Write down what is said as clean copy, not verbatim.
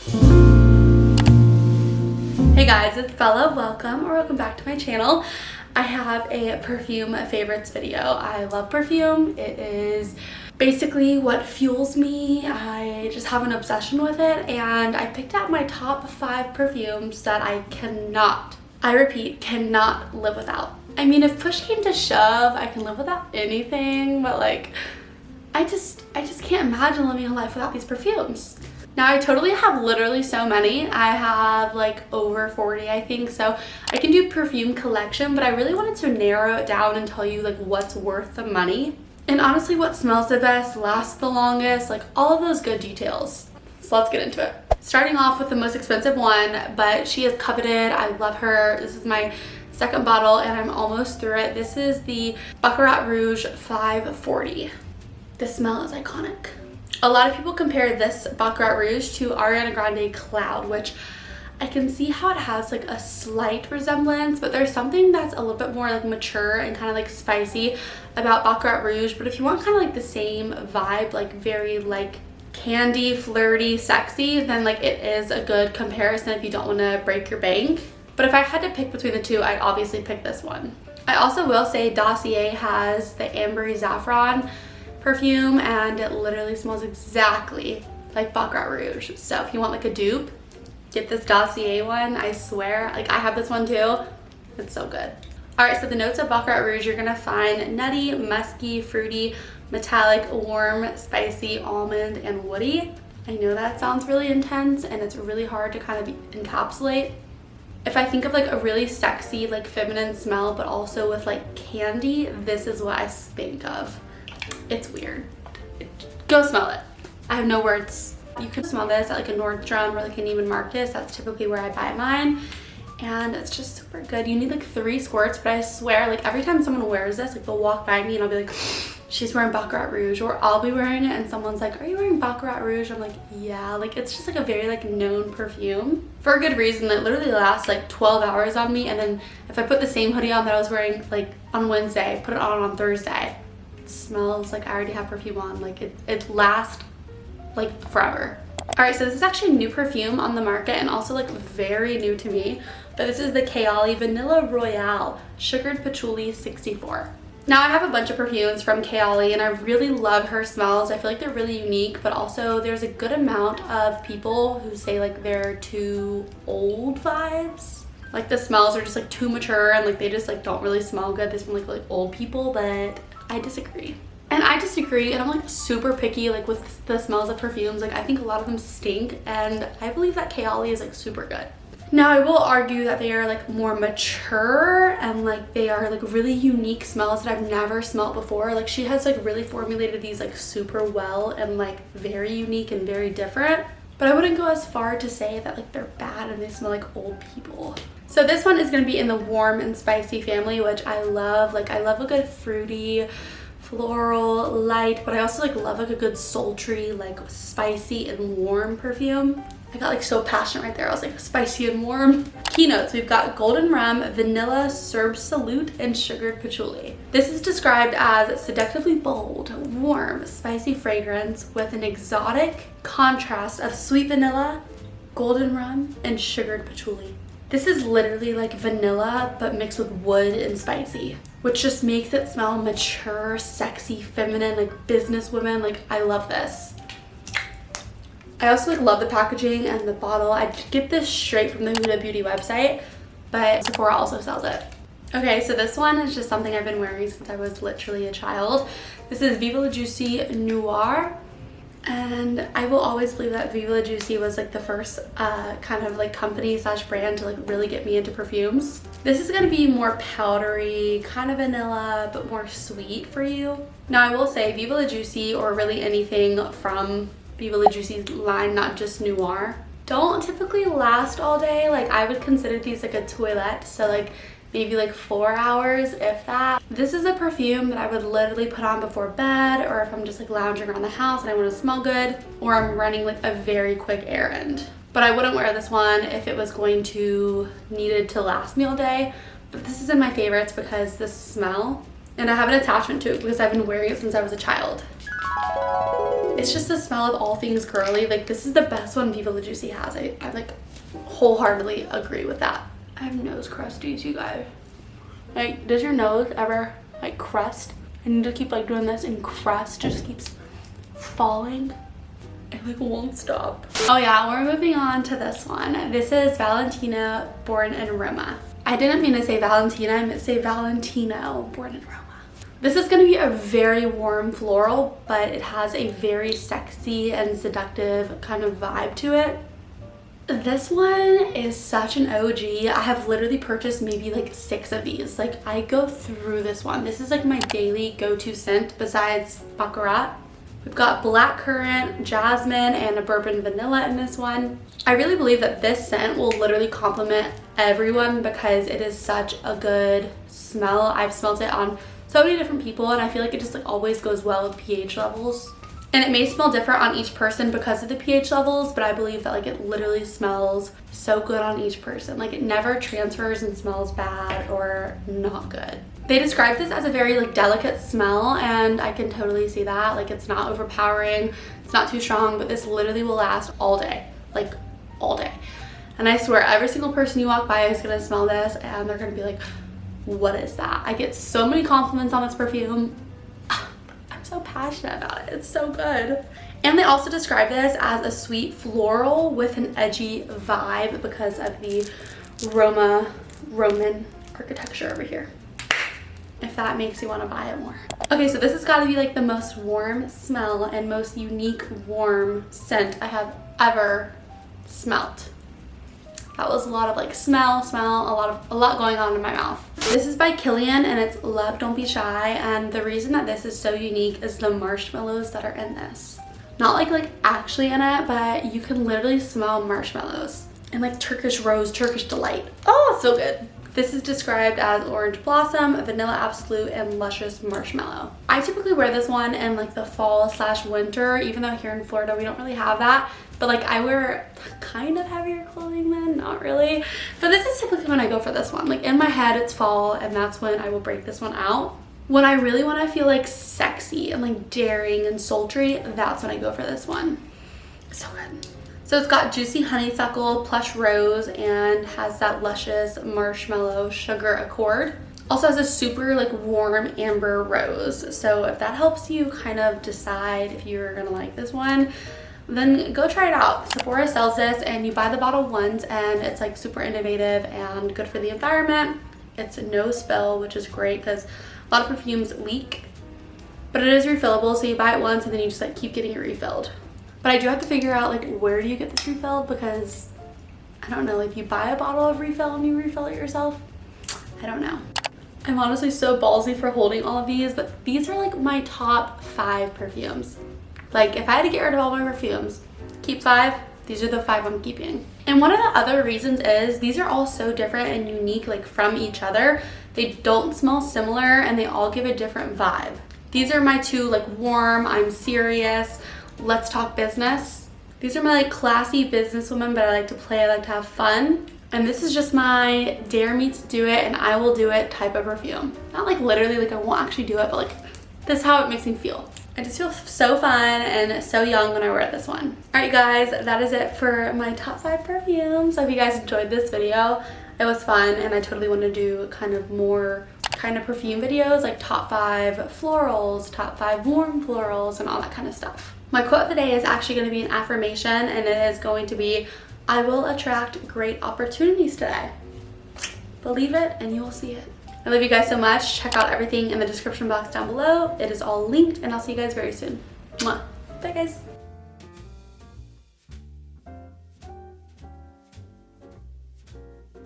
Hey guys, it's Bella. Welcome back to my channel. I have a perfume favorites video. I love perfume. It is basically what fuels me. I just have an obsession with it, and I picked out my top 5 perfumes that I repeat, cannot live without. I mean, if push came to shove, I can live without anything, but like, I just can't imagine living a life without these perfumes. Now, I totally have literally so many. I have like over 40, I think, so I can do perfume collection, but I really wanted to narrow it down and tell you like what's worth the money. And honestly, what smells the best, lasts the longest, like all of those good details. So let's get into it. Starting off with the most expensive one, but she is coveted. I love her. This is my second bottle and I'm almost through it. This is the Baccarat Rouge 540. The smell is iconic. A lot of people compare this Baccarat Rouge to Ariana Grande Cloud, which I can see how it has like a slight resemblance, but there's something that's a little bit more like mature and kind of like spicy about Baccarat Rouge. But if you want kind of like the same vibe, like very like candy, flirty, sexy, then like it is a good comparison if you don't want to break your bank. But if I had to pick between the two, I'd obviously pick this one. I also will say Dossier has the Ambery Saffron perfume and it literally smells exactly like Baccarat Rouge. So if you want like a dupe, get this Dossier one. I swear, like I have this one too. It's so good. All right, so the notes of Baccarat Rouge, you're gonna find nutty, musky, fruity, metallic, warm, spicy, almond, and woody. I know that sounds really intense and it's really hard to kind of encapsulate. If I think of like a really sexy, like feminine smell, but also with like candy, this is what I think of. It's weird. Go smell it. I have no words. You can smell this at like a Nordstrom or like an Neiman Marcus. That's typically where I buy mine. And it's just super good. You need like 3 squirts, but I swear like every time someone wears this, like they'll walk by me and I'll be like, she's wearing Baccarat Rouge, or I'll be wearing it and someone's like, are you wearing Baccarat Rouge? I'm like, yeah. Like it's just like a very like known perfume for a good reason. It literally lasts like 12 hours on me, and then if I put the same hoodie on that I was wearing like on Wednesday, put it on Thursday, it smells like I already have perfume on. Like it lasts like forever. All right, so this is actually a new perfume on the market and also like very new to me, but this is the Kayali Vanilla Royale Sugared Patchouli 64. Now I have a bunch of perfumes from Kayali and I really love her smells. I feel like they're really unique, but also there's a good amount of people who say like they're too old vibes. Like the smells are just like too mature and like they just like don't really smell good. They smell like old people, but I disagree. And I'm like super picky like with the smells of perfumes. Like I think a lot of them stink, and I believe that Kayali is like super good. Now I will argue that they are like more mature and like they are like really unique smells that I've never smelled before. Like she has like really formulated these like super well and like very unique and very different. But I wouldn't go as far to say that like they're bad and they smell like old people. So this one is going to be in the warm and spicy family, which I love. Like I love a good fruity, floral, light, but I also like love like a good sultry, like spicy and warm perfume. I got like so passionate right there. I was like spicy and warm. Keynotes, we've got golden rum, vanilla, Serb salute, and sugared patchouli. This is described as seductively bold, warm, spicy fragrance with an exotic contrast of sweet vanilla, golden rum, and sugared patchouli. This is literally like vanilla, but mixed with wood and spicy, which just makes it smell mature, sexy, feminine, like businesswoman. Like I love this. I also like love the packaging and the bottle. I'd get this straight from the Huda Beauty website, but Sephora also sells it. Okay, so this one is just something I've been wearing since I was literally a child. This is Viva La Juicy Noir. And I will always believe that Viva La Juicy was like the first kind of like company slash brand to like really get me into perfumes. This is going to be more powdery, kind of vanilla, but more sweet for you. Now I will say Viva La Juicy, or really anything from Viva La Juicy's line, not just Noir, don't typically last all day. Like I would consider these like a toilette, so like maybe like 4 hours, if that. This is a perfume that I would literally put on before bed, or if I'm just like lounging around the house and I want to smell good, or I'm running like a very quick errand. But I wouldn't wear this one if it was going to needed to last me all day. But this is in my favorites because the smell, and I have an attachment to it because I've been wearing it since I was a child. It's just the smell of all things girly. Like, this is the best one Viva La Juicy has. I like wholeheartedly agree with that. I have nose crusties, you guys. Like, does your nose ever like crust? I need to keep like doing this, and crust just keeps falling. It like won't stop. Oh yeah, we're moving on to this one. This is Valentino, born in Roma. I didn't mean to say Valentina, I meant to say Valentino, born in Roma. This is going to be a very warm floral, but it has a very sexy and seductive kind of vibe to it. This one is such an OG. I have literally purchased maybe like 6 of these. Like, I go through this one. This is like my daily go-to scent besides Baccarat. We've got black currant, jasmine, and a bourbon vanilla in this one. I really believe that this scent will literally complement everyone because it is such a good smell. I've smelled it on so many different people, and I feel like it just like always goes well with pH levels. And it may smell different on each person because of the pH levels, but I believe that like it literally smells so good on each person. Like, it never transfers and smells bad or not good. They describe this as a very like delicate smell, and I can totally see that. Like, it's not overpowering, it's not too strong, but this literally will last all day, like all day. And I swear every single person you walk by is gonna smell this and they're gonna be like, what is that? I get so many compliments on this perfume. I'm so passionate about it. It's so good. And they also describe this as a sweet floral with an edgy vibe because of the Roman architecture over here. If that makes you want to buy it more. Okay, so this has got to be like the most warm smell and most unique warm scent I have ever smelt. That was a lot of like smell, a lot going on in my mouth. This is by Kilian and it's Love Don't Be Shy, and the reason that this is so unique is the marshmallows that are in this. Not like actually in it, but you can literally smell marshmallows and like Turkish rose, Turkish delight. Oh, so good. This is described as orange blossom, vanilla absolute, and luscious marshmallow. I typically wear this one in like the fall/winter, even though here in Florida we don't really have that. But like, I wear kind of heavier clothing then, not really. But this is typically when I go for this one. Like, in my head it's fall, and that's when I will break this one out. When I really want to feel like sexy and like daring and sultry, that's when I go for this one. So good. So it's got juicy honeysuckle, plush rose, and has that luscious marshmallow sugar accord. Also has a super like warm amber rose. So if that helps you kind of decide if you're gonna like this one, then go try it out. Sephora sells this and you buy the bottle once, and it's like super innovative and good for the environment. It's no spill, which is great because a lot of perfumes leak, but it is refillable. So you buy it once and then you just like keep getting it refilled. But I do have to figure out like where do you get this refilled, because I don't know, if you buy a bottle of refill and you refill it yourself, I don't know. I'm honestly so ballsy for holding all of these, but these are like my top 5 perfumes. Like, if I had to get rid of all my perfumes, keep 5, these are the 5 I'm keeping. And one of the other reasons is these are all so different and unique, like from each other. They don't smell similar and they all give a different vibe. These are my 2 like warm, I'm serious, let's talk business. These are my like classy businesswoman, but I like to play, I like to have fun. And this is just my dare me to do it and I will do it type of perfume. Not like literally like I won't actually do it, but like this is how it makes me feel. I just feel so fun and so young when I wear this one. All right guys, that is it for my top 5 perfumes. I hope you guys enjoyed this video. It was fun and I totally want to do kind of more kind of perfume videos, like top 5 florals, top 5 warm florals, and all that kind of stuff. My quote of the day is actually going to be an affirmation, and it is going to be, I will attract great opportunities today. Believe it and you will see it. I love you guys so much. Check out everything in the description box down below. It is all linked, and I'll see you guys very soon. Mwah. Bye guys.